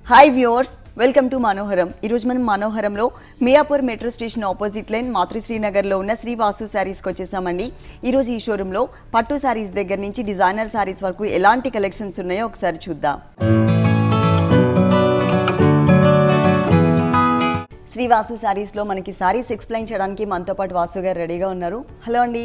Hi viewers, welcome to Manoharam. ఈరోజు మనం మనోహరంలో Miyapur metro station opposite line మాతృశ్రీనగర్లో ఉన్న శ్రీ వాసు శారీస్కి వచ్చేసామండి. ఈరోజు ఈ షోరూంలో పట్టు శారీస్ దగ్గర నుంచి డిజైనర్ శారీస్ వరకు ఎలాంటి కలెక్షన్స్ ఉన్నాయో ఒకసారి చూద్దాం. శ్రీ వాసు శారీస్ లో మనకి శారీస్ ఎక్స్ప్లెయిన్ చేయడానికి మనతో పాటు వాసు గారు రెడీగా ఉన్నారు. హలో అండి.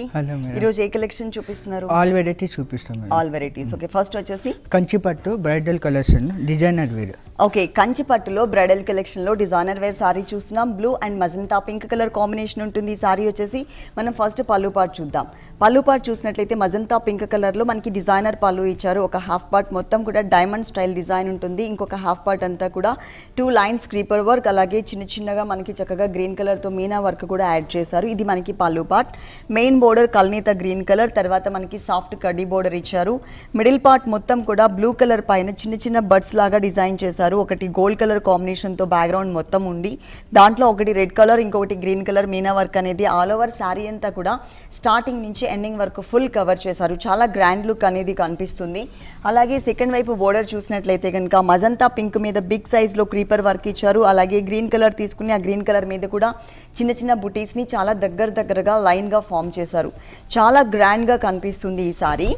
ఈ రోజు ఏ కలెక్షన్ చూపిస్తున్నారు? ఆల్ వెరైటీస్ చూపిస్తాం. All varieties. ఓకే, ఫస్ట్ వచ్చేసి కంచిపట్టు bridal collection designer wear. Okay, కంచిపట్టులో బ్రైడల్ కలెక్షన్ లో డిజైనర్ వేర్ సారీ చూస్తున్నాం. Blue and magenta pink colour combination ఉంటుంది. ఈ సారీ వచ్చేసి మనం ఫస్ట్ పళ్ళు పార్ట్ చూద్దాం. పళ్ళు పార్ట్ చూసినట్లయితే మజంతా పింక్ కలర్ లో మనకి డిజైనర్ పళ్ళు ఇచ్చారు. ఒక హాఫ్ పార్ట్ మొత్తం కూడా డైమండ్ స్టైల్ డిజైన్ ఉంటుంది. ఇంకొక హాఫ్ పార్ట్ అంతా కూడా 2 లైన్స్ క్రీపర్ వర్క్, అలాగే చిన్న చిన్నగా మనకి చక్కగా గ్రీన్ కలర్ తో మీనా వర్క్ కూడా యాడ్ చేశారు. ఇది మనకి పళ్ళు పార్ట్. మెయిన్ బోర్డర్ కల్నీత గ్రీన్ కలర్, తర్వాత మనకి సాఫ్ట్ కడ్డీ బోర్డర్ ఇచ్చారు. మిడిల్ పార్ట్ మొత్తం కూడా బ్లూ కలర్ పైన చిన్న చిన్న బర్డ్స్ లాగా డిజైన్ చేశారు. ఒకటి గోల్డ్ కలర్ కాంబినేషన్ తో బ్యాక్గ్రౌండ్ మొత్తం ఉండి దాంట్లో ఒకటి రెడ్ కలర్, ఇంకొకటి గ్రీన్ కలర్ మీనా వర్క్ అనేది ఆల్ ఓవర్ శారీ అంతా కూడా స్టార్టింగ్ నుంచి ఎండింగ్ వరకు ఫుల్ కవర్ చేశారు. చాలా గ్రాండ్ లుక్ అనేది కనిపిస్తుంది. అలాగే సెకండ్ వైపు బోర్డర్ చూసినట్లయితే కనుక మజంతా పింక్ మీద బిగ్ సైజ్ లో క్రీపర్ వర్క్ ఇచ్చారు. అలాగే గ్రీన్ కలర్ తీసుకుని ఆ గ్రీన్ కలర్ మీద కూడా చిన్న చిన్న బుటీస్ ని చాలా దగ్గరగా లైన్ గా ఫామ్ చేశారు. చాలా గ్రాండ్ గా కనిపిస్తుంది ఈ సారీ.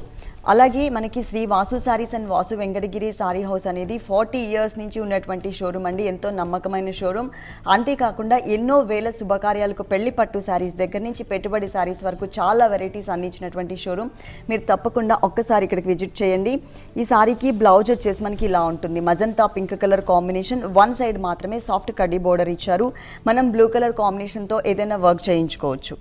అలాగే మనకి శ్రీ వాసు శారీస్ అండ్ వాసు వెంకటగిరి సారీ హౌస్ అనేది 40 ఇయర్స్ నుంచి ఉన్నటువంటి షోరూమ్ అండి. ఎంతో నమ్మకమైన షోరూమ్. అంతేకాకుండా ఎన్నో వేల శుభకార్యాలకు పెళ్లి పట్టు శారీస్ దగ్గర నుంచి పెట్టుబడి శారీస్ వరకు చాలా వెరైటీస్ అందించినటువంటి షోరూమ్. మీరు తప్పకుండా ఒక్కసారి ఇక్కడికి విజిట్ చేయండి. ఈ సారీకి బ్లౌజ్ వచ్చేసి మనకి ఇలా ఉంటుంది. Magenta pink colour combination, one side మాత్రమే సాఫ్ట్ కడ్డీ బోర్డర్ ఇచ్చారు. మనం బ్లూ కలర్ కాంబినేషన్తో ఏదైనా వర్క్ చేయించుకోవచ్చు.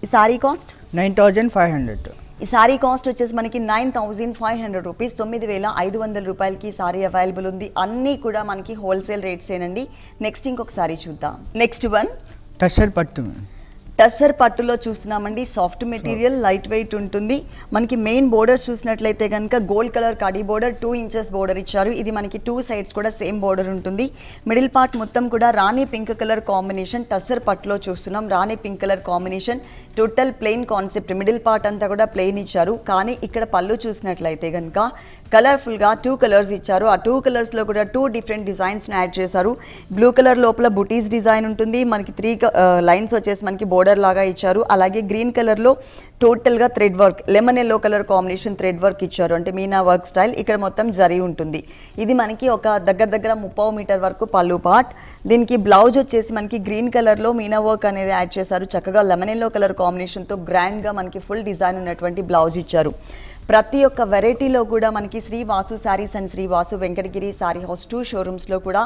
ఈ సారీ కాస్ట్ 9500. ఈ సారీ కాస్ట్ వచ్చేసి మనకి 9500 రూపీస్, 9500 రూపాయలకి ఈ సారీ అవైలబుల్ ఉంది. అన్నీ కూడా మనకి హోల్సేల్ రేట్స్ ఏనండి. నెక్స్ట్ ఇంకొక సారీ చూద్దాం. నెక్స్ట్ వన్ టస్సర్ పట్టు. టస్సర్ పట్టులో చూస్తున్నామండి. సాఫ్ట్ మెటీరియల్, లైట్ వెయిట్ ఉంటుంది. మనకి మెయిన్ బోర్డర్స్ చూసినట్లయితే కనుక గోల్డ్ కలర్ కడీ బోర్డర్, 2 ఇంచెస్ బోర్డర్ ఇచ్చారు. ఇది మనకి 2 సైడ్స్ కూడా సేమ్ బోర్డర్ ఉంటుంది. మిడిల్ పార్ట్ మొత్తం కూడా రాణి పింక్ కలర్ కాంబినేషన్. టస్సర్ పట్టులో చూస్తున్నాం రాణి pink colour combination. Total plain concept. Middle part అంతా కూడా ప్లెయిన్ ఇచ్చారు. కానీ ఇక్కడ పళ్ళు చూసినట్లయితే కనుక కలర్ఫుల్గా 2 కలర్స్ ఇచ్చారు. ఆ 2 కలర్స్లో కూడా 2 డిఫరెంట్ డిజైన్స్ని యాడ్ చేశారు. బ్లూ కలర్ లోపల బుటీస్ డిజైన్ ఉంటుంది. మనకి 3 లైన్స్ వచ్చేసి మనకి బోర్డర్ లాగా ఇచ్చారు. అలాగే గ్రీన్ కలర్లో టోటల్గా thread work, lemon yellow colour combination thread work ఇచ్చారు. అంటే మీనా వర్క్ స్టైల్. ఇక్కడ మొత్తం జరీ ఉంటుంది. ఇది మనకి ఒక దగ్గర 30 మీటర్ వరకు పళ్ళు పార్ట్. దీనికి బ్లౌజ్ వచ్చేసి మనకి గ్రీన్ కలర్లో మీనా వర్క్ అనేది యాడ్ చేశారు. చక్కగా లెమన్ ఎల్లో కలర్ కాంబినేషన్తో గ్రాండ్గా మనకి ఫుల్ డిజైన్ ఉన్నటువంటి బ్లౌజ్ ఇచ్చారు. ప్రతి ఒక్క వెరైటీలో కూడా మనకి శ్రీ వాసు శారీస్ అండ్ శ్రీ వాసు వెంకటగిరి సారీ హౌస్ 2 షోరూమ్స్లో కూడా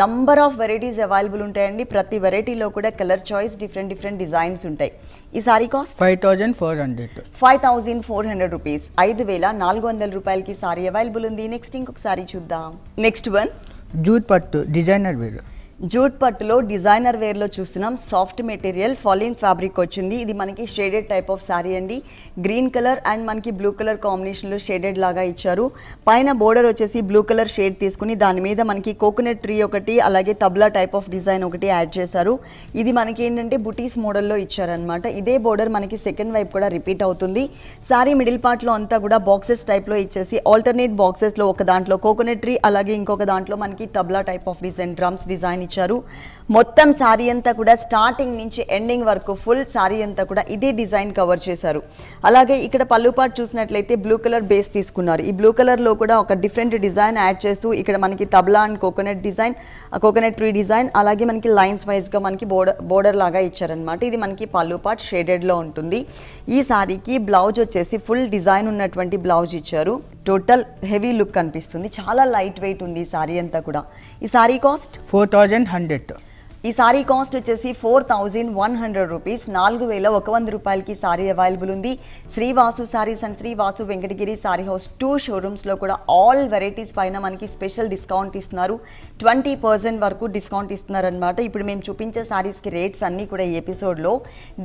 నంబర్ ఆఫ్ వెరైటీస్ అవైలబుల్ ఉంటాయండి. ప్రతి వెరైటీలో కూడా కలర్ చాయిస్, డిఫరెంట్ డిజైన్స్ ఉంటాయి. ఈ సారీ కాస్ట్ 5400 రూపీస్, 5400 రూపాయలకి సారీ అవైలబుల్ ఉంది. నెక్స్ట్ ఇంకొక సారీ చూద్దాం. నెక్స్ట్ వన్ జూట్ పట్టు డిజైనర్ వేర్. జూట్ పట్టులో డిజైనర్ వేర్లో చూస్తున్నాం. సాఫ్ట్ మెటీరియల్, ఫాలిన్ ఫ్యాబ్రిక్ వచ్చింది. ఇది మనకి షేడెడ్ టైప్ ఆఫ్ శారీ అండి. గ్రీన్ కలర్ అండ్ మనకి బ్లూ కలర్ కాంబినేషన్లో షేడెడ్ లాగా ఇచ్చారు. పైన బోర్డర్ వచ్చేసి బ్లూ కలర్ షేడ్ తీసుకుని దాని మీద మనకి కోకోనట్ ట్రీ ఒకటి, అలాగే తబ్లా టైప్ ఆఫ్ డిజైన్ ఒకటి యాడ్ చేశారు. ఇది మనకి ఏంటంటే బుటీస్ మోడల్లో ఇచ్చారనమాట. ఇదే బోర్డర్ మనకి సెకండ్ వైపు కూడా రిపీట్ అవుతుంది. శారీ మిడిల్ పార్ట్లో అంతా కూడా బాక్సెస్ టైప్లో ఇచ్చేసి ఆల్టర్నేట్ బాక్సెస్లో ఒక దాంట్లో కోకోనట్ ట్రీ, అలాగే ఇంకొక దాంట్లో మనకి tabla type of design, drums design ఇచ్చారు. మొత్తం సారీ అంతా కూడా స్టార్టింగ్ నుంచి ఎండింగ్ వరకు ఫుల్ సారీ అంతా కూడా ఇదే డిజైన్ కవర్ చేశారు. అలాగే ఇక్కడ పళ్ళు పార్ట్ చూసినట్లయితే బ్లూ కలర్ బేస్ తీసుకున్నారు. ఈ బ్లూ కలర్ లో కూడా ఒక డిఫరెంట్ డిజైన్ యాడ్ చేస్తూ ఇక్కడ మనకి tabla and coconut design, coconut tree design, అలాగే మనకి లైన్స్ వైజ్ గా మనకి బోర్డర్ లాగా ఇచ్చారనమాట. ఇది మనకి పళ్ళు పార్ట్ షేడెడ్ లో ఉంటుంది. ఈ సారీకి బ్లౌజ్ వచ్చేసి ఫుల్ డిజైన్ ఉన్నటువంటి బ్లౌజ్ ఇచ్చారు. టోటల్ హెవీ లుక్ కనిపిస్తుంది. చాలా లైట్ వెయిట్ ఉంది ఈ సారీ అంతా కూడా. ఈ సారీ కాస్ట్ 4100. ఈ సారీ కాస్ట్ వచ్చేసి 4100 రూపీస్, 4100 రూపాయలకి సారీ అవైలబుల్ ఉంది. శ్రీ వాసు సారీస్ అండ్ శ్రీ వాసు వెంకటగిరి సారీ హౌస్ 2 షోరూమ్స్లో కూడా ఆల్ వెరైటీస్ పైన మనకి స్పెషల్ డిస్కౌంట్ ఇస్తున్నారు. 20% వరకు డిస్కౌంట్ ఇస్తున్నారు అనమాట. ఇప్పుడు మేము చూపించే సారీస్కి రేట్స్ అన్నీ కూడా ఈ ఎపిసోడ్లో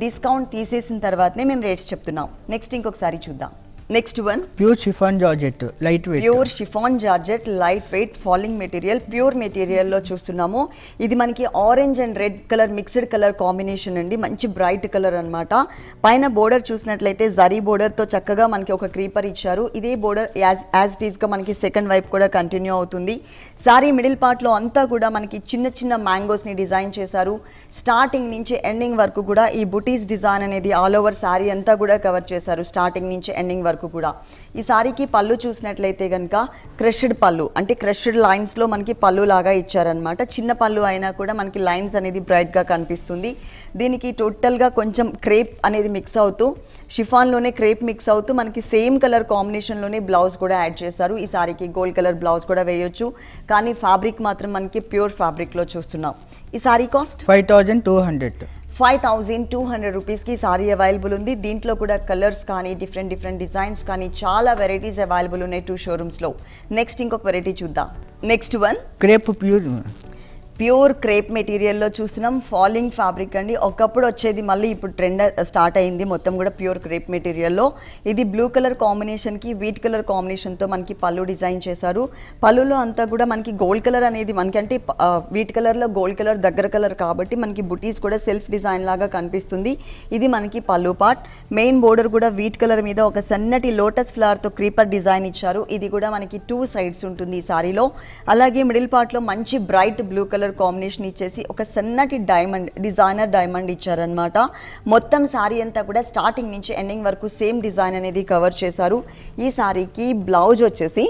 డిస్కౌంట్ తీసేసిన తర్వాతనే మేము రేట్స్ చెప్తున్నాం. నెక్స్ట్ ఇంకొక సారీ చూద్దాం. Next one pure chiffon georgette light weight. Pure chiffon georgette light weight falling material, pure మెటీరియల్లో చూస్తున్నాము. ఇది మనకి orange and red colour mixed colour combination అండి, మంచి బ్రైట్ కలర్ అన్నమాట. పైన బోర్డర్ చూసినట్లయితే జరీ బోర్డర్తో చక్కగా మనకి ఒక క్రీపర్ ఇచ్చారు. ఇదే బోర్డర్ యాజ్ ఇట్ ఈస్గా మనకి సెకండ్ వైపు కూడా కంటిన్యూ అవుతుంది. సారీ మిడిల్ పార్ట్లో అంతా కూడా మనకి చిన్న చిన్న మ్యాంగోస్ని డిజైన్ చేశారు. స్టార్టింగ్ నుంచి ఎండింగ్ వరకు కూడా ఈ బుటీస్ డిజైన్ అనేది ఆల్ ఓవర్ సారీ అంతా కూడా కవర్ చేశారు, స్టార్టింగ్ నుంచి ఎండింగ్ వరకు కూడా. ఈ సారీకి పళ్ళు చూసినట్లయితే కనుక క్రష్డ్ పళ్ళు, అంటే క్రష్డ్ లైన్స్లో మనకి పళ్ళు లాగా ఇచ్చారనమాట. చిన్న పళ్ళు అయినా కూడా మనకి లైన్స్ అనేది బ్రైట్గా కనిపిస్తుంది. దీనికి టోటల్గా కొంచెం క్రేప్ అనేది మిక్స్ అవుతూ, షిఫాన్లోనే క్రేప్ మిక్స్ అవుతూ మనకి సేమ్ కలర్ కాంబినేషన్లోనే బ్లౌజ్ కూడా యాడ్ చేశారు. ఈ సారీకి గోల్డ్ కలర్ బ్లౌజ్ కూడా వేయొచ్చు, కానీ ఫ్యాబ్రిక్ మాత్రం మనకి ప్యూర్ ఫ్యాబ్రిక్లో చూస్తున్నాం. ఈ సారీ కాస్ట్ 5200. 5200 రూపీస్కి సారీ అవైలబుల్ ఉంది. దీంట్లో కూడా కలర్స్ కానీ డిఫరెంట్ డిజైన్స్ కానీ చాలా వెరైటీస్ అవైలబుల్ ఉన్నాయి 2 షోరూమ్స్లో. నెక్స్ట్ ఇంకొక వెరైటీ చూద్దాం. Next one crepe pure crepe మెటీరియల్లో చూస్తున్నాం. ఫాలింగ్ ఫ్యాబ్రిక్ అండి, ఒకప్పుడు వచ్చేది మళ్ళీ ఇప్పుడు ట్రెండ్ స్టార్ట్ అయింది. మొత్తం కూడా ప్యూర్ క్రేప్ మెటీరియల్లో ఇది బ్లూ కలర్ కాంబినేషన్కి వీట్ కలర్ కాంబినేషన్తో మనకి పళ్ళు డిజైన్ చేశారు. పళ్ళులో అంతా కూడా మనకి గోల్డ్ కలర్ అనేది మనకి అంటే వీట్ కలర్లో గోల్డ్ కలర్ దగ్గర కలర్ కాబట్టి మనకి బుటీస్ కూడా సెల్ఫ్ డిజైన్ లాగా కనిపిస్తుంది. ఇది మనకి పళ్ళు పార్ట్. మెయిన్ బోర్డర్ కూడా వీట్ కలర్ మీద ఒక సన్నటి లోటస్ ఫ్లవర్తో క్రీపర్ డిజైన్ ఇచ్చారు. ఇది కూడా మనకి 2 సైడ్స్ ఉంటుంది ఈ సారీలో. అలాగే మిడిల్ పార్ట్లో మంచి బ్రైట్ బ్లూ కలర్ కాంబినేషన్ ఇచ్చేసి ఒక సన్నటి డైమండ్ డిజైనర్ డైమండ్ ఇచ్చారనమాట. మొత్తం సారీ అంతా కూడా స్టార్టింగ్ నుంచి ఎండింగ్ వరకు సేమ్ డిజైన్ అనేది కవర్ చేశారు. ఈ సారీకి బ్లౌజ్ వచ్చేసి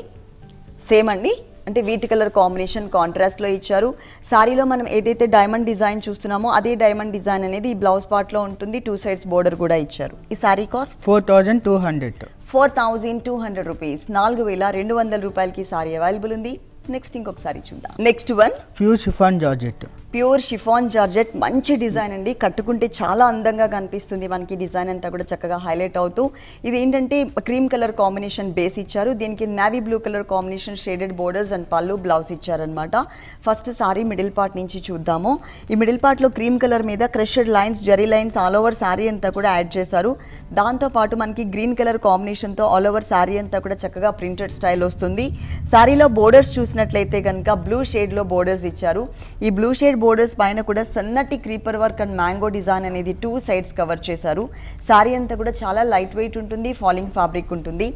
సేమ్ అండి, అంటే వీటి కలర్ కాంబినేషన్ కాంట్రాస్ట్లో ఇచ్చారు. సారీలో మనం ఏదైతే డైమండ్ డిజైన్ చూస్తున్నామో అదే డైమండ్ డిజైన్ అనేది ఈ బ్లౌజ్ పార్ట్లో ఉంటుంది. 2 సైడ్స్ బోర్డర్ కూడా ఇచ్చారు. ఈ సారీ కాస్ట్ 4200. 4200 రూపీస్, 4200 రూపాయలకి సారీ అవైలబుల్ ఉంది. నెక్స్ట్ ఇంకొకసారి చూద్దాం. Next one pure chiffon georgette. Pure chiffon georgette మంచి డిజైన్ అండి, కట్టుకుంటే చాలా అందంగా కనిపిస్తుంది. మనకి డిజైన్ అంతా కూడా చక్కగా హైలైట్ అవుతూ, ఇది ఏంటంటే క్రీమ్ కలర్ కాంబినేషన్ బేస్ ఇచ్చారు. దీనికి navy blue colour combination shaded borders and పళ్ళు బ్లౌజ్ ఇచ్చారనమాట. ఫస్ట్ సారీ మిడిల్ పార్ట్ నుంచి చూద్దాము. ఈ మిడిల్ పార్ట్లో క్రీమ్ కలర్ మీద crushed lines zari lines all over sorry అంతా కూడా యాడ్ చేశారు. దాంతోపాటు మనకి గ్రీన్ కలర్ కాంబినేషన్తో ఆల్ ఓవర్ సారీ అంతా కూడా చక్కగా ప్రింటెడ్ స్టైల్ వస్తుంది. సారీలో బోర్డర్స్ చూసినట్లయితే కనుక బ్లూ షేడ్లో బోర్డర్స్ ఇచ్చారు. ఈ బ్లూ షేడ్ బోర్డర్స్ పైన కూడా సన్నటి creeper work and mango design అనేది 2 సైడ్స్ కవర్ చేశారు. సారీ అంతా కూడా చాలా లైట్ వెయిట్ ఉంటుంది, ఫాలింగ్ ఫ్యాబ్రిక్ ఉంటుంది.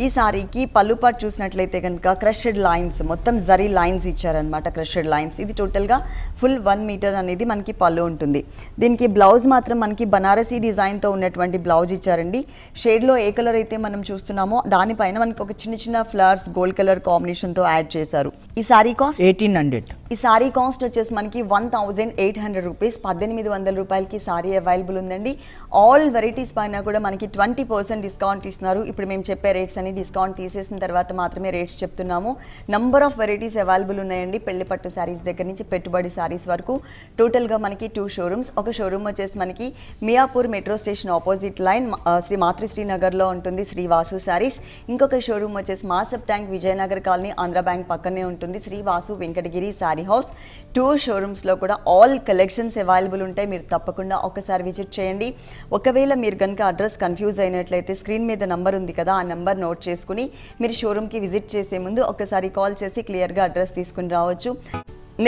ఈ సారీకి పళ్ళు పార్ట్ చూసినట్లయితే కనుక క్రషెడ్ లైన్స్, మొత్తం జరీ లైన్స్ ఇచ్చారనమాట. క్రషెడ్ లైన్స్ ఇది టోటల్గా ఫుల్ 1 మీటర్ అనేది మనకి పళ్ళు ఉంటుంది. దీనికి బ్లౌజ్ మాత్రం మనకి బనారసీ డిజైన్తో ఉన్నటువంటి బ్లౌజ్ ఇచ్చారండి. షేడ్లో ఏ కలర్ అయితే మనం చూస్తున్నామో దానిపైన మనకి ఒక చిన్న చిన్న ఫ్లవర్స్ గోల్డ్ కలర్ కాంబినేషన్తో యాడ్ చేశారు. ఈ సారీ కాస్ట్ 1800. ఈ సారీ కాస్ట్ వచ్చేసి మనకి 1800 రూపీస్, 1800 రూపాయలకి సారీ అవైలబుల్ ఉందండి. ఆల్ వెరైటీస్ పైన కూడా మనకి 20% డిస్కౌంట్ ఇస్తున్నారు. ఇప్పుడు మేము చెప్పే రేట్స్ అన్ని డిస్కౌంట్ తీసేసిన తర్వాత మాత్రమే రేట్స్ చెప్తున్నాము. నంబర్ ఆఫ్ వెరైటీస్ అవైలబుల్ ఉన్నాయండి. పెళ్లి పట్టు శారీస్ దగ్గర నుంచి పెట్టుబడి శారీస్ వరకు. టోటల్గా మనకి 2 షోరూమ్స్. ఒక షోరూమ్ వచ్చేసి మనకి Miyapur metro station opposite line Sri Mathrusri నగర్లో ఉంటుంది, శ్రీ వాసు శారీస్. ఇంకొక షోరూమ్ వచ్చేసి మాసప్ ట్యాంక్ విజయనగర్ కాలనీ ఆంధ్ర బ్యాంక్ పక్కనే ఉంటుంది, శ్రీ వాసు వెంకటగిరి శారీ హౌస్. 2 షోరూమ్స్లో కూడా ఆల్ కలెక్షన్స్ అవైలబుల్ ఉంటాయి. మీరు తప్పకుండా ఒకసారి విజిట్ చేయండి. ఒకవేళ మీరు కనుక అడ్రస్ కన్ఫ్యూజ్ అయినట్లయితే స్క్రీన్ మీద నంబర్ ఉంది కదా, ఆ నెంబర్ నోట్ చేసుకుని మీరు షోరూమ్కి విజిట్ చేసే ముందు ఒకసారి కాల్ చేసి క్లియర్గా అడ్రస్ తీసుకుని రావచ్చు.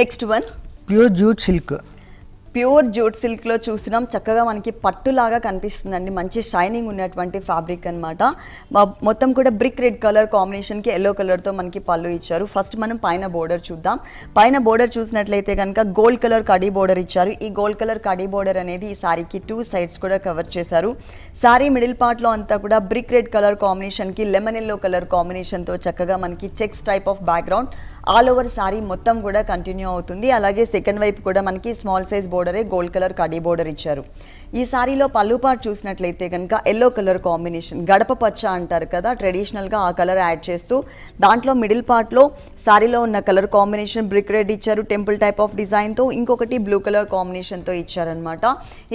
Next one pure jute silk. Pure jute సిల్క్లో చూసినాం. చక్కగా మనకి పట్టులాగా కనిపిస్తుందండి, మంచి షైనింగ్ ఉన్నటువంటి ఫ్యాబ్రిక్ అనమాట. మొత్తం కూడా బ్రిక్ రెడ్ కలర్ కాంబినేషన్కి ఎల్లో కలర్తో మనకి పళ్ళు ఇచ్చారు. ఫస్ట్ మనం పైన బోర్డర్ చూద్దాం. పైన బోర్డర్ చూసినట్లయితే కనుక గోల్డ్ కలర్ కడీ బోర్డర్ ఇచ్చారు. ఈ గోల్డ్ కలర్ కడీ బోర్డర్ అనేది ఈ సారీకి 2 సైడ్స్ కూడా కవర్ చేశారు. సారీ మిడిల్ పార్ట్లో అంతా కూడా బ్రిక్ రెడ్ కలర్ కాంబినేషన్కి లెమన్ ఎల్లో కలర్ కాంబినేషన్తో చక్కగా మనకి checks type of background all over sari మొత్తం కూడా కంటిన్యూ అవుతుంది. అలాగే సెకండ్ వైపు కూడా మనకి స్మాల్ సైజ్ బోర్డరే గోల్డ్ కలర్ కడీ బోర్డర్ ఇచ్చారు. ఈ సారీలో పళ్ళు పార్ట్ చూసినట్లయితే కనుక ఎల్లో కలర్ కాంబినేషన్, గడప పచ్చ అంటారు కదా, ట్రెడిషనల్గా ఆ కలర్ యాడ్ చేస్తూ దాంట్లో మిడిల్ పార్ట్లో సారీలో ఉన్న కలర్ కాంబినేషన్ బ్రిక్ రెడ్ ఇచ్చారు, టెంపుల్ టైప్ ఆఫ్ డిజైన్తో. ఇంకొకటి బ్లూ కలర్ కాంబినేషన్తో ఇచ్చారనమాట.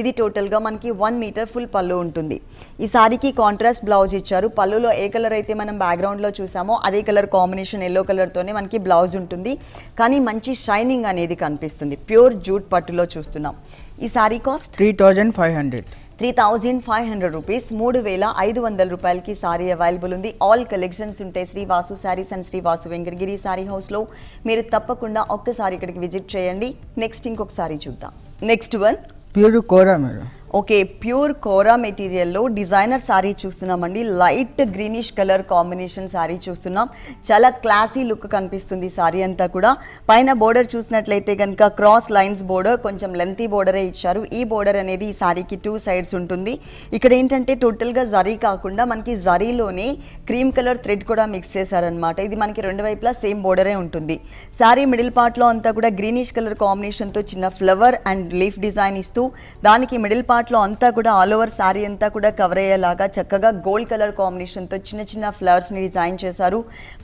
ఇది టోటల్గా మనకి 1 మీటర్ ఫుల్ పళ్ళు ఉంటుంది. ఈ సారీకి కాంట్రాస్ట్ బ్లౌజ్ ఇచ్చారు. పళ్ళులో ఏ కలర్ అయితే మనం బ్యాక్గ్రౌండ్లో చూసామో అదే కలర్ కాంబినేషన్ ఎల్లో కలర్తోనే మనకి బ్లౌజ్ ఉంటుంది, కానీ మంచి షైనింగ్ అనేది కనిపిస్తుంది. ప్యూర్ జూట్ పట్టులో చూస్తున్నాం. ఈ సారీ కాస్ట్ 3500. 3,500 రూపీస్, 3,500 రూపాయలకి సారీ అవైలబుల్ ఉంది. ఆల్ కలెక్షన్స్ ఉంటాయి శ్రీవాసు శారీస్ అండ్ శ్రీవాసు వెంకటగిరి శారీ హౌస్లో. మీరు తప్పకుండా ఒక్కసారి ఇక్కడికి విజిట్ చేయండి. నెక్స్ట్ ఇంకొక సారీ చూద్దాం. నెక్స్ట్ వన్ ప్యూర్ కోరా మేడం. ఓకే, ప్యూర్ కోరా మెటీరియల్లో డిజైనర్ శారీ చూస్తున్నామండి. Light greenish colour combination sari చూస్తున్నాం. చాలా క్లాసీ లుక్ కనిపిస్తుంది శారీ అంతా కూడా. పైన బోర్డర్ చూసినట్లయితే కనుక క్రాస్ లైన్స్ బోర్డర్, కొంచెం లెంతీ బోర్డరే ఇచ్చారు. ఈ బోర్డర్ అనేది ఈ శారీకి 2 సైడ్స్ ఉంటుంది. ఇక్కడ ఏంటంటే టోటల్గా జరీ కాకుండా మనకి జరీలోనే క్రీమ్ కలర్ థ్రెడ్ కూడా మిక్స్ చేశారనమాట. ఇది మనకి రెండు వైపులా సేమ్ బోర్డరే ఉంటుంది. శారీ మిడిల్ పార్ట్లో అంతా కూడా గ్రీనిష్ కలర్ కాంబినేషన్తో చిన్న ఫ్లవర్ అండ్ లీఫ్ డిజైన్ ఇస్తూ దానికి మిడిల్ పార్ట్ లో అంతా కూడా ఆల్ ఓవర్ శారీ అంతా కూడా కవర్ అయ్యేలాగా చక్కగా గోల్డ్ కలర్ కాంబినేషన్ తో చిన్న చిన్న ఫ్లవర్స్ ని డిజైన్ చేశారు.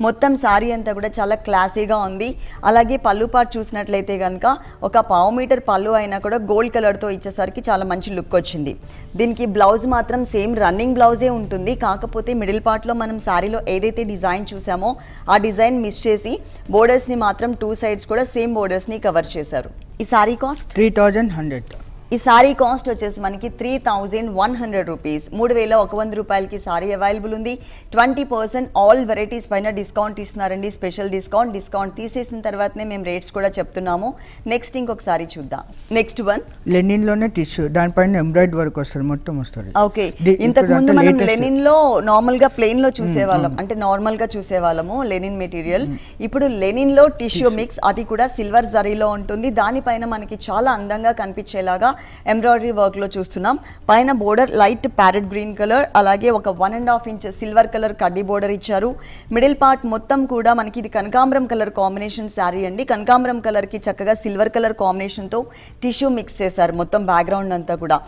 మొత్తం శారీ అంతా కూడా చాలా క్లాసీగా ఉంది. అలాగే పళ్ళు పార్ట్ చూసినట్లయితే కనుక ఒక 1/2 మీటర్ పళ్ళు అయినా కూడా గోల్డ్ కలర్ తో ఇచ్చేసరికి చాలా మంచి లుక్ వచ్చింది. దీనికి బ్లౌజ్ మాత్రం సేమ్ రన్నింగ్ బ్లౌజే ఉంటుంది. కాకపోతే మిడిల్ పార్ట్ లో మనం శారీలో ఏదైతే డిజైన్ చూసామో ఆ డిజైన్ మిస్ చేసి బోర్డర్స్ ని మాత్రం 2 సైడ్స్ కూడా సేమ్ బోర్డర్స్ ని కవర్ చేశారు. ఈ శారీ కాస్ట్ 3,100. ఈ సారీ కాస్ట్ వచ్చేసి మనకి 3,100 రూపీస్, 3,100 రూపాయలకి సారీ అవైలబుల్ ఉంది. 20% ఆల్ వెరైటీస్ పైన డిస్కౌంట్ ఇస్తున్నారండి, స్పెషల్ డిస్కౌంట్. డిస్కౌంట్ తీసేసిన తర్వాతనే మేము రేట్స్ కూడా చెప్తున్నాము. నెక్స్ట్ ఇంకొక సారీ చూద్దాం. నెక్స్ట్ వన్ లెనిన్ లోనే టిష్యూ, దానిపైన ఎంబ్రాయిడరీ వర్క్ వస్తుంది, మొత్తం వస్తుంది. ఓకే, ఇంతకు ముందు మనం లెనిన్ లో నార్మల్ గా ప్లెయిన్ లో చూసేవాళ్ళం, అంటే నార్మల్ గా చూసేవాళ్ళము లెనిన్ మెటీరియల్. ఇప్పుడు లెనిన్ లో టిష్యూ మిక్స్, అది కూడా సిల్వర్ జరీలో ఉంటుంది. దానిపైన మనకి చాలా అందంగా కనిపించేలాగా ఎంబ్రాయిడరీ వర్క్ లో చూస్తున్నాం. పైన border light parrot green colour, అలాగే ఒక 1.5 ఇంచ్ సిల్వర్ కలర్ కడ్డీ బోర్డర్ ఇచ్చారు. మిడిల్ పార్ట్ మొత్తం కూడా మనకి ఇది కనకాంబరం కలర్ కాంబినేషన్ శారీ అండి. కనకాంబరం కలర్ కి చక్కగా సిల్వర్ కలర్ కాంబినేషన్ తో టిష్యూ మిక్స్ చేశారు మొత్తం బ్యాక్గ్రౌండ్ అంతా కూడా.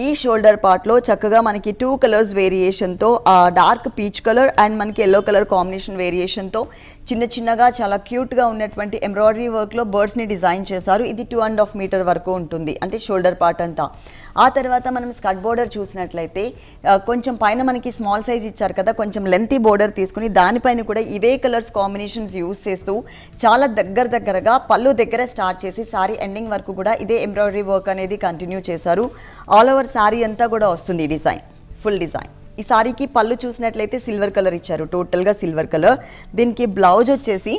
ఈ షోల్డర్ పార్ట్ లో చక్కగా మనకి 2 కలర్స్ వేరియేషన్ తో డార్క్ పీచ్ కలర్ అండ్ మనకి ఎల్లో కలర్ కాంబినేషన్ వేరియేషన్ తో చిన్న చిన్నగా చాలా క్యూట్ గా ఉన్నటువంటి ఎంబ్రాయిడరీ వర్క్ లో బర్డ్స్ ని డిజైన్ చేశారు. ఇది 2.5 మీటర్ వరకు ఉంటుంది, అంటే షోల్డర్ పార్ట్ అంతా. ఆ తర్వాత మనం స్కర్ట్ బోర్డర్ చూసినట్లయితే కొంచెం పైన మనకి స్మాల్ సైజ్ ఇచ్చారు కదా, కొంచెం లెంతీ బోర్డర్ తీసుకుని దానిపైన కూడా ఇవే కలర్స్ కాంబినేషన్స్ యూజ్ చేస్తూ చాలా దగ్గరగా పళ్ళు దగ్గర స్టార్ట్ చేసి సారీ ఎండింగ్ వరకు కూడా ఇదే ఎంబ్రాయిడరీ వర్క్ అనేది కంటిన్యూ చేశారు. ఆల్ ఓవర్ సారీ అంతా కూడా వస్తుంది డిజైన్, ఫుల్ డిజైన్. ఈ సారీకి పళ్ళు చూసినట్లయితే సిల్వర్ కలర్ ఇచ్చారు, టోటల్గా సిల్వర్ కలర్. దీనికి బ్లౌజ్ వచ్చేసి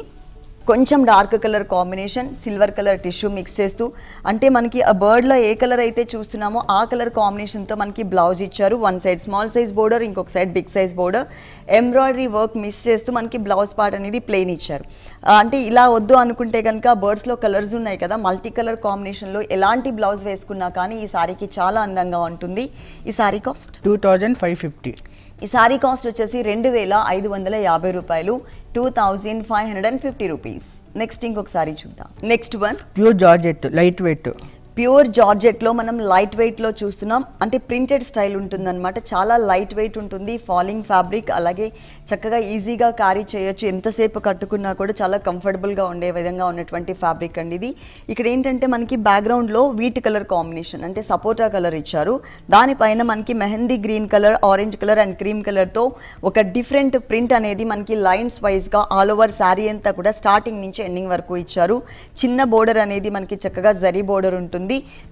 కొంచెం dark colour combination, silver colour tissue mix చేస్తూ, అంటే మనకి ఆ బర్డ్లో ఏ కలర్ అయితే చూస్తున్నామో ఆ కలర్ కాంబినేషన్తో మనకి బ్లౌజ్ ఇచ్చారు. One side small size border, ఇంకొక side big size border. Embroidery work mix చేస్తూ మనకి బ్లౌజ్ పార్ట్ అనేది ప్లెయిన్ ఇచ్చారు. అంటే ఇలా వద్దు అనుకుంటే కనుక బర్డ్స్లో కలర్స్ ఉన్నాయి కదా, మల్టీ కలర్ కాంబినేషన్లో ఎలాంటి బ్లౌజ్ వేసుకున్నా కానీ ఈ సారీకి చాలా అందంగా ఉంటుంది. ఈ సారీ కాస్ట్ 2,550. ఈ సారీ కాస్ట్ వచ్చేసి 2,550 రూపాయలు, 2,550 రూపీస్. నెక్స్ట్ ఇంకొక సారీ చూద్దాం. Next one pure georgette, light weight. Pure జార్జెట్లో మనం లైట్ వెయిట్లో చూస్తున్నాం. అంటే ప్రింటెడ్ స్టైల్ ఉంటుందన్నమాట, చాలా లైట్ వెయిట్ ఉంటుంది. ఫాలింగ్ ఫ్యాబ్రిక్, అలాగే చక్కగా ఈజీగా క్యారీ చేయొచ్చు, ఎంతసేపు కట్టుకున్నా కూడా చాలా కంఫర్టబుల్గా ఉండే విధంగా ఉన్నటువంటి ఫ్యాబ్రిక్ అండి ఇది. ఇక్కడ ఏంటంటే మనకి బ్యాక్గ్రౌండ్లో వీట్ కలర్ కాంబినేషన్, అంటే సపోటా కలర్ ఇచ్చారు. దానిపైన మనకి mehndi green colour, orange colour and cream కలర్తో ఒక డిఫరెంట్ ప్రింట్ అనేది మనకి లైన్స్ వైజ్గా ఆల్ ఓవర్ శారీ అంతా కూడా స్టార్టింగ్ నుంచి ఎండింగ్ వరకు ఇచ్చారు. చిన్న బోర్డర్ అనేది మనకి చక్కగా జరీ బోర్డర్ ఉంటుంది.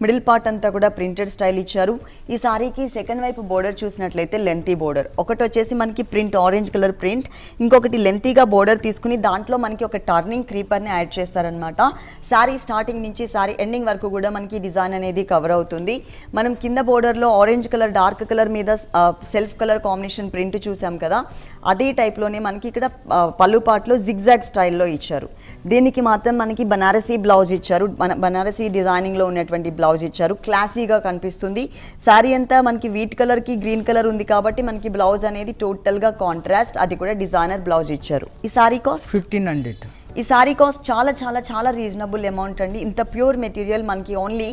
మిడిల్ పార్ట్ అంతా కూడా ప్రింటెడ్ స్టైల్ ఇచ్చారు. ఈ సారీకి సెకండ్ వైపు బోర్డర్ చూసినట్లయితే లెంతీ బోర్డర్, ఒకటి వచ్చేసి మనకి ప్రింట్ ఆరెంజ్ కలర్ ప్రింట్, ఇంకొకటి లెంతీగా బోర్డర్ తీసుకుని దాంట్లో మనకి ఒక టర్నింగ్ క్రీపర్ని యాడ్ చేస్తారనమాట. సారీ స్టార్టింగ్ నుంచి సారీ ఎండింగ్ వరకు కూడా మనకి డిజైన్ అనేది కవర్ అవుతుంది. మనం కింద బోర్డర్లో ఆరెంజ్ కలర్ డార్క్ కలర్ మీద సెల్ఫ్ కలర్ కాంబినేషన్ ప్రింట్ చూసాం కదా, అదే టైప్లోనే మనకి ఇక్కడ పళ్ళు పార్ట్లో జిగ్జాగ్ స్టైల్లో ఇచ్చారు. దీనికి మాత్రం మనకి బనారసీ బ్లౌజ్ ఇచ్చారు, బనారసీ డిజైనింగ్లో ఉన్నటువంటి బ్లౌజ్ ఇచ్చారు. క్లాసీగా కనిపిస్తుంది. శారీ అంతా మనకి వీట్ కలర్కి గ్రీన్ కలర్ ఉంది కాబట్టి మనకి బ్లౌజ్ అనేది టోటల్గా కాంట్రాస్ట్, అది కూడా డిజైనర్ బ్లౌజ్ ఇచ్చారు. ఈ సారీ కాస్ట్ 1,500. ఈ సారీ కాస్ట్ చాలా చాలా చాలా రీజనబుల్ అమౌంట్ అండి. ఇంత ప్యూర్ మెటీరియల్ మనకి ఓన్లీ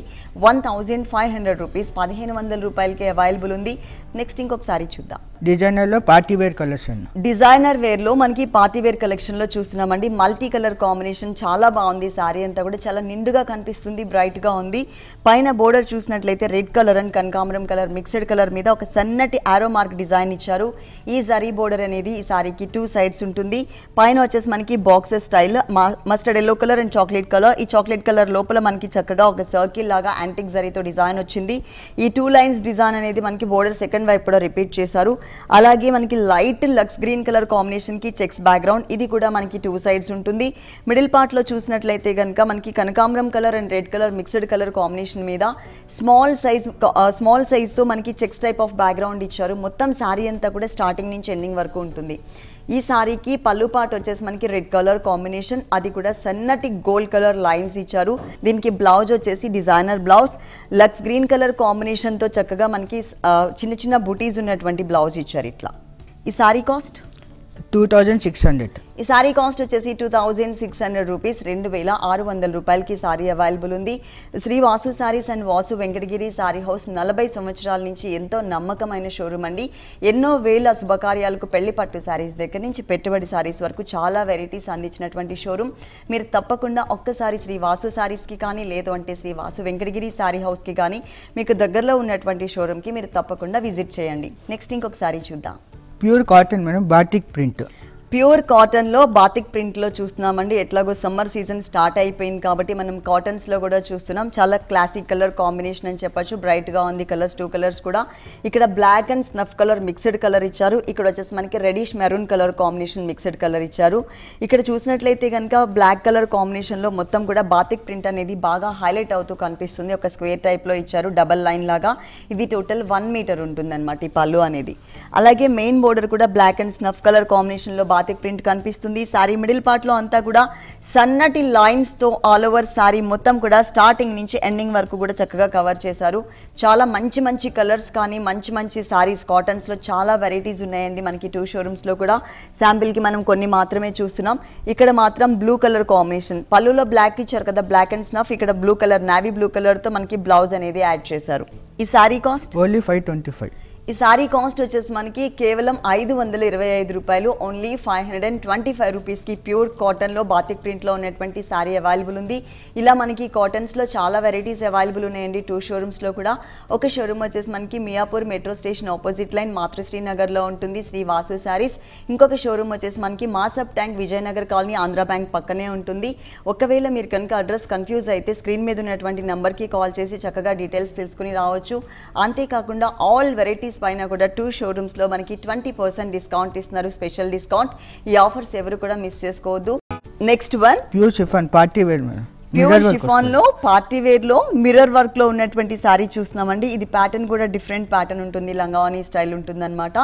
1,500 రూపీస్, 1,500 రూపాయలకి అవైలబుల్ ఉంది. నెక్స్ట్ ఇంకొక సారీ చూద్దాం. డిజైనర్లో పార్టీ వేర్ కలర్స్ అన్న. డిజైనర్ వేర్ లో మనకి పార్టీ వేర్ కలెక్షన్ లో చూస్తున్నామండి. మల్టీ కలర్ కాంబినేషన్ చాలా బాగుంది. సారీ అంతా కూడా చాలా నిండుగా కనిపిస్తుంది, బ్రైట్ గా ఉంది. పైన బోర్డర్ చూసినట్లయితే రెడ్ కలర్ అండ్ కనకాంబరం కలర్ మిక్స్డ్ కలర్ మీద ఒక సన్నటి ఆరో మార్క్ డిజైన్ ఇచ్చారు. ఈ జరీ బోర్డర్ అనేది ఈ సారీకి 2 సైడ్స్ ఉంటుంది. పైన వచ్చేసి మనకి boxes style mustard yellow colour and chocolate colour. ఈ చాక్లెట్ కలర్ లోపల మనకి చక్కగా ఒక సర్కిల్ లాగా యాంటిక్ జరీతో డిజైన్ వచ్చింది. ఈ 2 లైన్స్ డిజైన్ అనేది మనకి బోర్డర్ సెకండ్ వైపు కూడా రిపీట్ చేశారు. అలాగే మనకి light lux green colour combination కి చెక్స్ బ్యాక్గ్రౌండ్, ఇది కూడా మనకి 2 సైడ్స్ ఉంటుంది. మిడిల్ పార్ట్ లో చూసినట్లయితే కనుక మనకి కనకాంబరం colour and red colour mixed colour combination మీద స్మాల్ సైజ్ తో మనకి చెక్స్ టైప్ ఆఫ్ బ్యాక్గ్రౌండ్ ఇచ్చారు. మొత్తం సారీ అంతా కూడా స్టార్టింగ్ నుంచి ఎండింగ్ వరకు ఉంటుంది. ఈ సారీకి పళ్ళు పార్ట్ వచ్చేసి మనకి రెడ్ కలర్ కాంబినేషన్, అది కూడా సన్నటి గోల్డ్ కలర్ లైన్స్ ఇచ్చారు. దీనికి బ్లౌజ్ వచ్చేసి designer blouse lux green colour combination తో చక్కగా మనకి చిన్న చిన్న బూటీస్ ఉన్నటువంటి బ్లౌజ్ ఇచ్చారు. ఇట్లా ఈ సారీ కాస్ట్ 2600. ఈ సారీ కాస్ట్ వచ్చేసి 2600 రూపీస్, 2600 రూపాయలకి సారీ అవైలబుల్ ఉంది. శ్రీ వాసు సారీస్ అండ్ వాసు వెంకటగిరి సారీ హౌస్ 40 సంవత్సరాల నుంచి ఎంతో నమ్మకమైన షోరూమ్ అండి. ఎన్నో వేల శుభకార్యాలకు పెళ్లి పట్టు సారీస్ దగ్గర నుంచి పెట్టుబడి సారీస్ వరకు చాలా వెరైటీస్ అందించినటువంటి షోరూమ్. మీరు తప్పకుండా ఒక్కసారి శ్రీ వాసు సారీస్కి కానీ లేదు అంటే శ్రీ వాసు వెంకటగిరి సారీ హౌస్కి కానీ మీకు దగ్గరలో ఉన్నటువంటి షోరూమ్కి మీరు తప్పకుండా విజిట్ చేయండి. నెక్స్ట్ ఇంకొక సారీ చూద్దాం. Pure cotton madam, batik print. Pure కాటన్లో బాతిక్ ప్రింట్లో చూస్తున్నామండి. ఎట్లాగో సమ్మర్ సీజన్ స్టార్ట్ అయిపోయింది కాబట్టి మనం కాటన్స్లో కూడా చూస్తున్నాం. చాలా క్లాసిక్ కలర్ కాంబినేషన్ అని చెప్పచ్చు. బ్రైట్గా ఉంది కలర్స్, 2 కలర్స్ కూడా. ఇక్కడ black and snuff colour mixed colour ఇచ్చారు. ఇక్కడ వచ్చేసి మనకి reddish maroon colour combination mixed colour ఇచ్చారు. ఇక్కడ చూసినట్లయితే కనుక బ్లాక్ కలర్ కాంబినేషన్లో మొత్తం కూడా బాతిక్ ప్రింట్ అనేది బాగా హైలైట్ అవుతూ కనిపిస్తుంది. ఒక స్క్వేర్ టైప్లో ఇచ్చారు, డబల్ లైన్ లాగా. ఇది టోటల్ 1 మీటర్ ఉంటుంది అనమాట ఈ పళ్ళు అనేది. అలాగే మెయిన్ బోర్డర్ కూడా బ్లాక్ అండ్ స్నఫ్ కలర్ కాంబినేషన్లో బాతిక్ ప్రింట్ కనిపిస్తుంది. సారీ మిడిల్ పార్ట్ లో అంతా కూడా సన్నటి లైన్స్ తో ఆల్ ఓవర్ సారీ మొత్తం కూడా స్టార్టింగ్ నుంచి ఎండింగ్ వరకు కూడా చక్కగా కవర్ చేశారు. చాలా మంచి కలర్స్ కానీ మంచి సారీస్ కాటన్స్ లో చాలా వెరైటీస్ ఉన్నాయండి మనకి 2 షోరూమ్స్ లో కూడా. శాంపిల్ కి మనం కొన్ని మాత్రమే చూస్తున్నాం. ఇక్కడ మాత్రం బ్లూ కలర్ కాంబినేషన్, పళ్ళులో బ్లాక్ ఇచ్చారు కదా, బ్లాక్ అండ్ స్నఫ్. ఇక్కడ blue colour, navy blue colour తో మనకి బ్లౌజ్ అనేది యాడ్ చేశారు. ఈ సారీ కాస్ట్ ఓన్లీ 525. ఈ సారీ కాస్ట్ వచ్చేసి మనకి కేవలం 525 రూపాయలు, ఓన్లీ 525 రూపీస్కి ప్యూర్ కాటన్లో బాతిక్ ప్రింట్లో ఉన్నటువంటి సారీ అవైలబుల్ ఉంది. ఇలా మనకి కాటన్స్లో చాలా వెరైటీస్ అవైలబుల్ ఉన్నాయండి 2 షోరూమ్స్లో కూడా. ఒక షోరూమ్ వచ్చేసి మనకి Miyapur metro station opposite line మాతృశ్రీ నగర్లో ఉంటుంది, శ్రీ వాసు సారీస్. ఇంకొక షోరూమ్ వచ్చేసి మనకి మాసప్ ట్యాంక్ విజయనగర్ కాలనీ ఆంధ్ర బ్యాంక్ పక్కనే ఉంటుంది. ఒకవేళ మీరు కనుక అడ్రస్ కన్ఫ్యూజ్ అయితే స్క్రీన్ మీద ఉన్నటువంటి నెంబర్కి కాల్ చేసి చక్కగా డీటెయిల్స్ తెలుసుకుని రావచ్చు. అంతేకాకుండా ఆల్ వెరైటీస్ పైన కూడా 2 షోరూమ్స్ లో మనకి 20% డిస్కౌంట్ ఇస్తున్నారు, స్పెషల్ డిస్కౌంట్. ఈ ఆఫర్స్ ఎవరు కూడా మిస్ చేసుకోవద్దు. Next one pure chiffon party wear madam. Pure chiffon లో పార్టీ వేర్ లో మిర్రర్ వర్క్ లో ఉన్నటువంటి సారీ చూస్తున్నామండి. ఇది ప్యాటర్న్ కూడా డిఫరెంట్ ప్యాటర్న్ ఉంటుంది, లంగావని స్టైల్ ఉంటుంది అనమాట.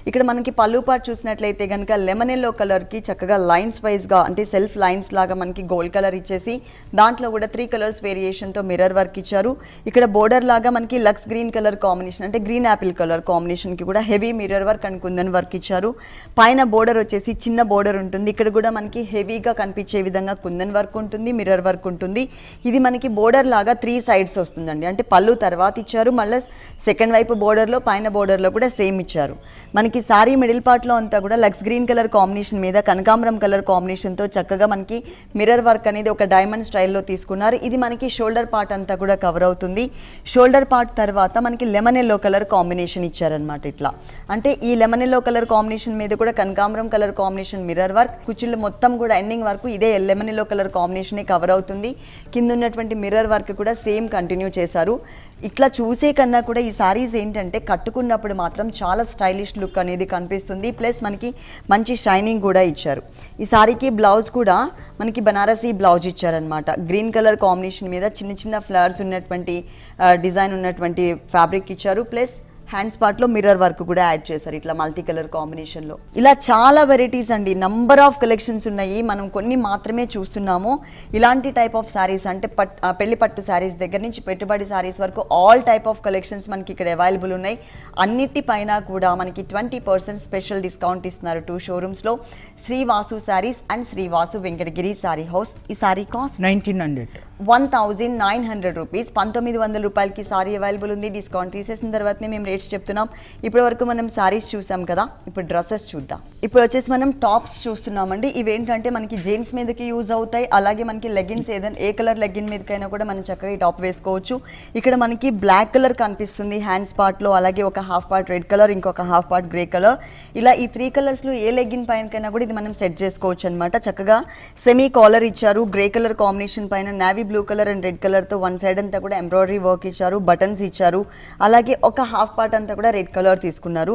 ఇక్కడ మనకి పళ్ళు పార్ట్ చూసినట్లయితే కనుక లెమన్ ఎల్లో కలర్ కి చక్కగా లైన్స్ వైజ్ గా అంటే సెల్ఫ్ లైన్స్ లాగా మనకి గోల్డ్ కలర్ ఇచ్చేసి దాంట్లో కూడా 3 కలర్స్ వేరియేషన్ తో మిర్రర్ వర్క్ ఇచ్చారు. ఇక్కడ బోర్డర్ లాగా మనకి లక్స్ గ్రీన్ కలర్ కాంబినేషన్ అంటే గ్రీన్ యాపిల్ కలర్ కాంబినేషన్ కి కూడా heavy mirror work and kundan work ఇచ్చారు. పైన బోర్డర్ వచ్చేసి చిన్న బోర్డర్ ఉంటుంది. ఇక్కడ కూడా మనకి హెవీగా కనిపించే విధంగా కుందన్ వర్క్ ఉంటుంది, మిర్రర్ వర్క్ ఉంటుంది. ఇది మనకి బోర్డర్ లాగా 3 సైడ్స్ వస్తుందండి. అంటే పళ్ళు తర్వాత ఇచ్చారు, మళ్ళీ సెకండ్ వైపు బోర్డర్లో పైన బోర్డర్లో కూడా సేమ్ ఇచ్చారు. మనకి సారీ మిడిల్ పార్ట్లో అంతా కూడా లక్స్ గ్రీన్ కలర్ కాంబినేషన్ మీద కనకాంబరం కలర్ కాంబినేషన్తో చక్కగా మనకి మిర్రర్ వర్క్ అనేది ఒక డైమండ్ స్టైల్లో తీసుకున్నారు. ఇది మనకి షోల్డర్ పార్ట్ అంతా కూడా కవర్ అవుతుంది. షోల్డర్ పార్ట్ తర్వాత మనకి లెమన్ ఎల్లో కలర్ కాంబినేషన్ ఇచ్చారనమాట. ఇట్లా అంటే ఈ లెమన్ ఎల్లో కలర్ కాంబినేషన్ మీద కూడా కనకాంబరం కలర్ కాంబినేషన్ మిర్రర్ వర్క్, కుచ్చిళ్ళు మొత్తం కూడా ఎండింగ్ వరకు ఇదే లెమన్ ఎల్లో కలర్ కాంబినేషనే కవర్ అవుతుంది. కింద ఉన్నటువంటి మిర్రర్ వర్క్ కూడా సేమ్ కంటిన్యూ చేశారు. ఇట్లా చూసే కన్నా కూడా ఈ సారీస్ ఏంటంటే కట్టుకున్నప్పుడు మాత్రం చాలా స్టైలిష్ లుక్ అనేది కనిపిస్తుంది. ప్లస్ మనకి మంచి షైనింగ్ కూడా ఇచ్చారు. ఈ సారీకి బ్లౌజ్ కూడా మనకి బనారసీ బ్లౌజ్ ఇచ్చారనమాట. గ్రీన్ కలర్ కాంబినేషన్ మీద చిన్న చిన్న ఫ్లవర్స్ ఉన్నటువంటి డిజైన్ ఉన్నటువంటి ఫ్యాబ్రిక్ ఇచ్చారు. ప్లస్ హ్యాండ్స్ పార్ట్లో మిర్రర్ వర్క్ కూడా యాడ్ చేశారు ఇట్లా మల్టీ కలర్ కాంబినేషన్లో. ఇలా చాలా వెరైటీస్ అండి, నంబర్ ఆఫ్ కలెక్షన్స్ ఉన్నాయి. మనం కొన్ని మాత్రమే చూస్తున్నాము. ఇలాంటి టైప్ ఆఫ్ శారీస్ అంటే పెళ్లి పట్టు శారీస్ దగ్గర నుంచి పెట్టుబడి శారీస్ వరకు ఆల్ టైప్ ఆఫ్ కలెక్షన్స్ మనకి ఇక్కడ అవైలబుల్ ఉన్నాయి. అన్నిటిపైన కూడా మనకి 20% స్పెషల్ డిస్కౌంట్ ఇస్తున్నారు 2 షోరూమ్స్లో, Shri Vasu saris and Shri Vasu Venkatagiri sari house. ఈ శారీ కాస్ట్ 1900. 1900 రూపీస్, 1900 రూపాయలకి సారీ అవైలబుల్ ఉంది. డిస్కౌంట్ తీసేసిన తర్వాతనే మేము రేట్స్ చెప్తున్నాం. ఇప్పటి వరకు మనం సారీస్ చూసాం కదా, ఇప్పుడు డ్రెస్సెస్ చూద్దాం. ఇప్పుడు వచ్చేసి మనం టాప్స్ చూస్తున్నామండి. ఇవేంటంటే మనకి జీన్స్ మీదకి యూజ్ అవుతాయి, అలాగే మనకి లెగిన్స్ ఏదైనా ఏ కలర్ లెగిన్ మీదకైనా కూడా మనం చక్కగా ఈ టాప్ వేసుకోవచ్చు. ఇక్కడ మనకి బ్లాక్ కలర్ కనిపిస్తుంది హ్యాండ్స్ పార్ట్లో, అలాగే ఒక హాఫ్ పార్ట్ రెడ్ కలర్, ఇంకొక హాఫ్ పార్ట్ గ్రే కలర్. ఇలా ఈ 3 కలర్స్లో ఏ లెగిన్ పైనకైనా కూడా ఇది మనం సెట్ చేసుకోవచ్చు అనమాట. చక్కగా సెమీ కాలర్ ఇచ్చారు, గ్రే కలర్ కాంబినేషన్ పైన navy blue colour and red కలర్తో వన్ సైడ్ అంతా కూడా ఎంబ్రాయిడరీ వర్క్ ఇచ్చారు, బటన్స్ ఇచ్చారు, అలాగే ఒక హాఫ్ పార్ట్ అంతా కూడా రెడ్ కలర్ తీసుకున్నారు.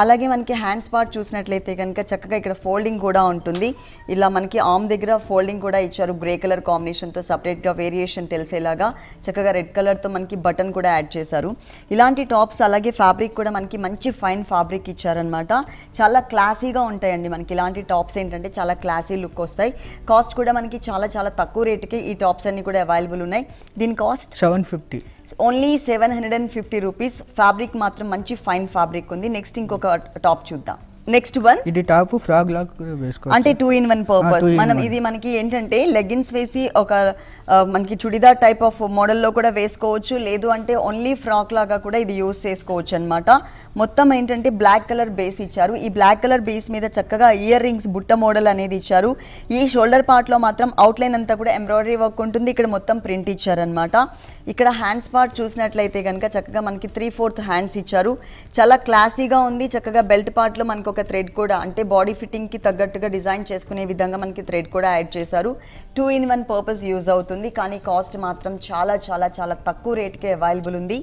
అలాగే మనకి హ్యాండ్స్ పార్ట్ చూసినట్లయితే కనుక చక్కగా ఇక్కడ ఫోల్డింగ్ కూడా ఉంటుంది. ఇలా మనకి ఆర్మ్ దగ్గర ఫోల్డింగ్ కూడా ఇచ్చారు, గ్రే కలర్ కాంబినేషన్తో సపరేట్గా వేరియేషన్ తెలిసేలాగా చక్కగా రెడ్ కలర్తో మనకి బటన్ కూడా యాడ్ చేశారు. ఇలాంటి టాప్స్ అలాగే ఫ్యాబ్రిక్ కూడా మనకి మంచి ఫైన్ ఫ్యాబ్రిక్ ఇచ్చారనమాట. చాలా క్లాసీగా ఉంటాయండి మనకి ఇలాంటి టాప్స్. ఏంటంటే చాలా క్లాసీ లుక్ వస్తాయి. కాస్ట్ కూడా మనకి చాలా చాలా తక్కువ రేటుకి ఈ టాప్స్ అన్ని కూడా అవైలబుల్ ఉన్నాయి. దీని కాస్ట్ 750, ఓన్లీ 750 రూపీస్. ఫ్యాబ్రిక్ మాత్రం మంచి ఫైన్ ఫ్యాబ్రిక్ ఉంది. నెక్స్ట్ ఇంకొక టాప్ చూద్దాం. నెక్స్ట్ వన్, ఇది టాప్ ఫ్రాక్ లాగా కూడా వేసుకోవచ్చు, అంటే 2-in-1 పర్పస్. మనం ఇది మనకి ఏంటంటే లెగిన్స్ వేసి ఒక మనకి చుడిదార్ టైప్ ఆఫ్ మోడల్లో కూడా వేసుకోవచ్చు, లేదు అంటే ఓన్లీ ఫ్రాక్ లాగా కూడా ఇది యూస్ చేసుకోవచ్చు అనమాట. మొత్తం ఏంటంటే బ్లాక్ కలర్ బేస్ ఇచ్చారు. ఈ బ్లాక్ కలర్ బేస్ మీద చక్కగా ఇయర్ రింగ్స్ బుట్ట మోడల్ అనేది ఇచ్చారు. ఈ షోల్డర్ పార్ట్లో మాత్రం అవుట్లైన్ అంతా కూడా ఎంబ్రాయిడరీ వర్క్ ఉంటుంది. ఇక్కడ మొత్తం ప్రింట్ ఇచ్చారనమాట. ఇక్కడ హ్యాండ్స్ పార్ట్ చూసినట్లయితే కనుక చక్కగా మనకి 3/4 హ్యాండ్స్ ఇచ్చారు. చాలా క్లాసీగా ఉంది. చక్కగా బెల్ట్ పార్ట్లో మనకు ఒక థ్రెడ్ కూడా, అంటే బాడీ ఫిట్టింగ్కి తగ్గట్టుగా డిజైన్ చేసుకునే విధంగా మనకి థ్రెడ్ కూడా యాడ్ చేశారు. 2-in-1 పర్పస్ యూజ్ అవుతుంది. కానీ కాస్ట్ మాత్రం చాలా చాలా చాలా తక్కువ రేట్కే అవైలబుల్ ఉంది.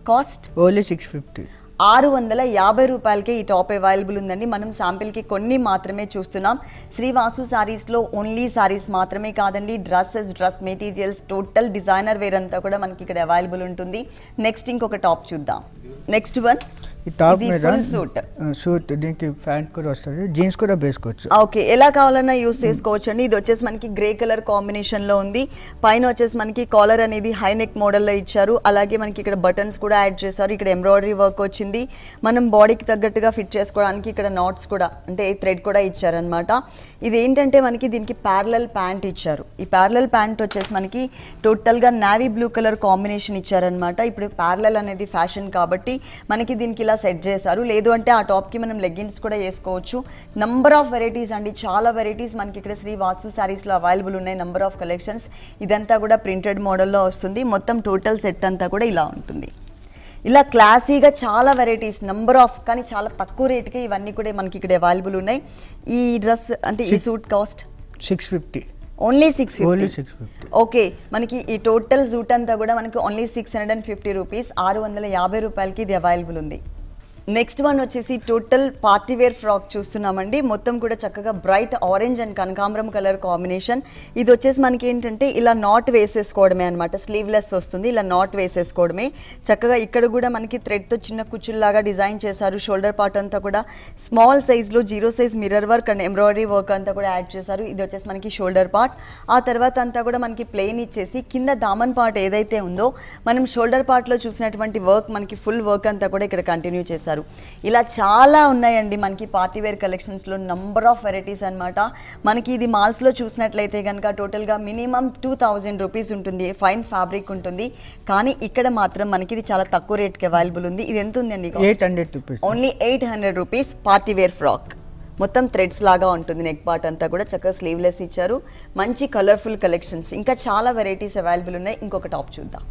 కాస్ట్ ఓన్లీ 650, 650 రూపాయలకే ఈ టాప్ అవైలబుల్ ఉందండి. మనం శాంపిల్కి కొన్ని మాత్రమే చూస్తున్నాం. శ్రీవాసు శారీస్లో ఓన్లీ శారీస్ మాత్రమే కాదండి, dresses, dress materials, total designer wear అంతా కూడా మనకి ఇక్కడ అవైలబుల్ ఉంటుంది. నెక్స్ట్ ఇంకొక టాప్ చూద్దాం. నెక్స్ట్ వన్, ఈ టాప్ ఇది మీద full suit. సూట్, దీనికి ప్యాంట్ కూడా వస్తుంది, జీన్స్ కూడా వేసుకోవచ్చు. ఓకే, ఎలా కావాలన్నా యూస్ చేసుకోవచ్చు అండి. ఇది వచ్చేసి మనకి గ్రే కలర్ కాంబినేషన్లో ఉంది. పైన వచ్చేసి మనకి కాలర్ అనేది హై నెక్ మోడల్లో ఇచ్చారు. అలాగే మనకి ఇక్కడ బటన్స్ కూడా యాడ్ చేశారు. ఇక్కడ ఎంబ్రాయిడరీ వర్క్ వచ్చింది. మనం బాడీకి తగ్గట్టుగా ఫిట్ చేసుకోవడానికి ఇక్కడ నాట్స్ కూడా, అంటే థ్రెడ్ కూడా ఇచ్చారనమాట. ఇది ఏంటంటే మనకి దీనికి ప్యారలల్ ప్యాంట్ ఇచ్చారు. ఈ ప్యారలల్ ప్యాంట్ వచ్చేసి మనకి టోటల్గా నావీ బ్లూ కలర్ కాంబినేషన్ ఇచ్చారనమాట. ఇప్పుడు ప్యారలల్ అనేది ఫ్యాషన్ కాబట్టి మనకి దీనికి ఇలా సెట్ చేశారు. లేదు అంటే ఆ టాప్కి మనం లెగ్గిన్స్ కూడా వేసుకోవచ్చు. నంబర్ ఆఫ్ వెరైటీస్ అండి, చాలా వెరైటీస్ మనకి ఇక్కడ శ్రీ వాసు శారీస్లో అవైలబుల్ ఉన్నాయి. Number of collections. ఇదంతా కూడా ప్రింటెడ్ మోడల్లో వస్తుంది. మొత్తం టోటల్ సెట్ అంతా కూడా ఇలా ఉంటుంది. ఇలా క్లాసీగా చాలా వెరైటీస్, నంబర్ ఆఫ్, కానీ చాలా తక్కువ రేటుకి ఇవన్నీ కూడా మనకి ఇక్కడ అవైలబుల్ ఉన్నాయి. ఈ డ్రెస్ అంటే ఈ suit cost 650, only 650. Only 650. Okay, మనకి ఈ టోటల్ సూట్ అంతా కూడా మనకి ఓన్లీ 650 రూపీస్, 650 రూపాయలకి ఇది అవైలబుల్ ఉంది. నెక్స్ట్ వన్ వచ్చేసి టోటల్ పార్టీ వేర్ ఫ్రాక్ చూస్తున్నామండి. మొత్తం కూడా చక్కగా బ్రైట్ ఆరెంజ్ అండ్ కనకాంబరం కలర్ కాంబినేషన్. ఇది వచ్చేసి మనకి ఏంటంటే ఇలా నాట్ వేసేసుకోవడమే అనమాట. స్లీవ్లెస్ వస్తుంది, ఇలా నాట్ వేసేసుకోవడమే. చక్కగా ఇక్కడ కూడా మనకి థ్రెడ్తో చిన్న కుచ్చుల్లాగా డిజైన్ చేశారు. షోల్డర్ పార్ట్ అంతా కూడా స్మాల్ సైజ్లో 0 size mirror work and embroidery work అంతా కూడా యాడ్ చేశారు. ఇది వచ్చేసి మనకి షోల్డర్ పార్ట్. ఆ తర్వాత అంతా కూడా మనకి ప్లెయిన్ ఇచ్చేసి కింద దామన్ పార్ట్ ఏదైతే ఉందో మనం షోల్డర్ పార్ట్లో చూసినటువంటి వర్క్ మనకి ఫుల్ వర్క్ అంతా కూడా ఇక్కడ కంటిన్యూ చేశారు. ఇలా చాలా ఉన్నాయండి మనకి పార్టీ వేర్ కలెక్షన్స్లో, నంబర్ ఆఫ్ వెరైటీస్ అనమాట. మనకి ఇది మాల్స్లో చూసినట్లయితే కనుక టోటల్గా మినిమం 2000 రూపీస్ ఉంటుంది, ఫైన్ ఫ్యాబ్రిక్ ఉంటుంది. కానీ ఇక్కడ మాత్రం మనకి ఇది చాలా తక్కువ రేట్కి అవైలబుల్ ఉంది. ఇది ఎంత ఉందండి? 800 rupees, only 800 rupees. Party wear frock మొత్తం థ్రెడ్స్ లాగా ఉంటుంది. నెక్ పార్ట్ అంతా కూడా చక్కగా స్లీవ్లెస్ ఇచ్చారు. మంచి కలర్ఫుల్ కలెక్షన్స్, ఇంకా చాలా వెరైటీస్ అవైలబుల్ ఉన్నాయి. ఇంకొక టాప్ చూద్దాం.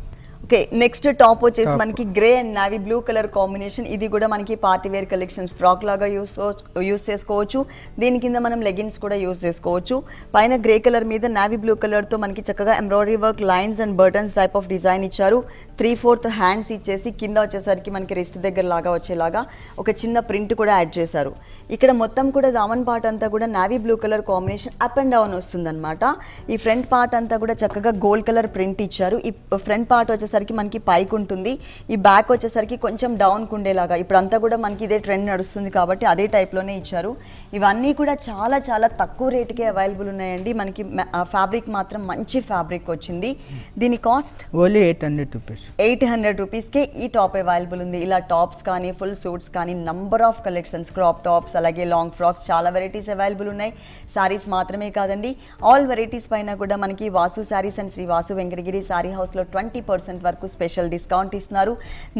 ఓకే, నెక్స్ట్ టాప్ వచ్చేసి మనకి grey and navy blue colour combination. ఇది కూడా మనకి పార్టీ వేర్ కలెక్షన్స్, ఫ్రాక్ లాగా యూస్ చేసుకోవచ్చు. దీని కింద మనం లెగిన్స్ కూడా యూస్ చేసుకోవచ్చు. పైన గ్రే కలర్ మీద నావీ బ్లూ కలర్తో మనకి చక్కగా embroidery work, lines and buttons type of design ఇచ్చారు. 3/4 హ్యాండ్స్ ఇచ్చేసి కింద వచ్చేసరికి మనకి రిస్ట్ దగ్గర లాగా వచ్చేలాగా ఒక చిన్న ప్రింట్ కూడా యాడ్ చేశారు. ఇక్కడ మొత్తం కూడా దామన్ పార్ట్ అంతా కూడా navy blue colour combination up and down వస్తుందన్నమాట. ఈ ఫ్రంట్ పార్ట్ అంతా కూడా చక్కగా గోల్డ్ కలర్ ప్రింట్ ఇచ్చారు. ఈ ఫ్రంట్ పార్ట్ వచ్చేసి వచ్చేసరికి మనకి పైకి ఉంటుంది, ఈ బ్యాక్ వచ్చేసరికి కొంచెం డౌన్కి ఉండేలాగా. ఇప్పుడంతా కూడా మనకి ఇదే ట్రెండ్ నడుస్తుంది కాబట్టి అదే టైప్లోనే ఇచ్చారు. ఇవన్నీ కూడా చాలా చాలా తక్కువ రేటుకే అవైలబుల్ ఉన్నాయండి. మనకి ఫ్యాబ్రిక్ మాత్రం మంచి ఫ్యాబ్రిక్ వచ్చింది. దీని కాస్ట్ ఓన్లీ 800 రూపీస్. 800 రూపీస్కే ఈ టాప్ అవైలబుల్ ఉంది. ఇలా టాప్స్ కానీ ఫుల్ సూట్స్ కానీ number of collections, crop tops అలాగే లాంగ్ ఫ్రాక్స్ చాలా వెరైటీస్ అవైలబుల్ ఉన్నాయి. శారీస్ మాత్రమే కాదండి, ఆల్ వెరైటీస్ పైన కూడా మనకి వాసు శారీస్ అండ్ శ్రీ వాసు వెంకటగిరి శారీ హౌస్లో 20% వరకు స్పెషల్ డిస్కౌంట్ ఇస్తున్నారు.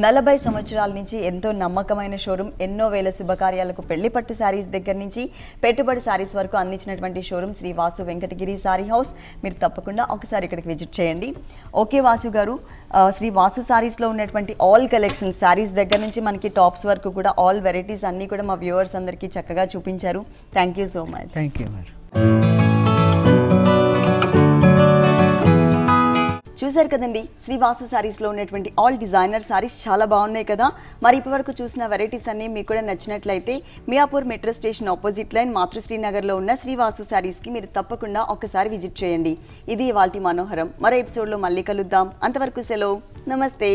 40 సంవత్సరాల నుంచి ఎంతో నమ్మకమైన షోరూమ్, ఎన్నో వేల శుభకార్యాలకు పెళ్లి పట్టు శారీస్ దగ్గర నుంచి పెట్టుబడి శారీస్ వరకు అందించినటువంటి showroom Shri Vasu Venkatagiri sari house. మీరు తప్పకుండా ఒకసారి ఇక్కడికి విజిట్ చేయండి. ఓకే వాసు గారు, శ్రీ వాసు శారీస్లో ఉన్నటువంటి ఆల్ కలెక్షన్స్, శారీస్ దగ్గర నుంచి మనకి టాప్స్ వరకు కూడా ఆల్ వెరైటీస్ అన్నీ కూడా మా వ్యూవర్స్ అందరికీ చక్కగా చూపించారు. Thank you so much. Thank you madam. చూశారు కదండి, శ్రీ వాసు శారీస్లో ఉన్నటువంటి ఆల్ డిజైనర్ శారీస్ చాలా బాగున్నాయి కదా. మరి ఇప్పటివరకు చూసిన వెరైటీస్ అన్నీ మీకు కూడా నచ్చినట్లయితే Miyapur metro station opposite line మాతృశ్రీ నగర్లో ఉన్న శ్రీ వాసు శారీస్కి మీరు తప్పకుండా ఒకసారి విజిట్ చేయండి. ఇది ఇవాల్టి మనోహరం. మరో ఎపిసోడ్లో మళ్ళీ కలుద్దాం. అంతవరకు సెలవు, నమస్తే.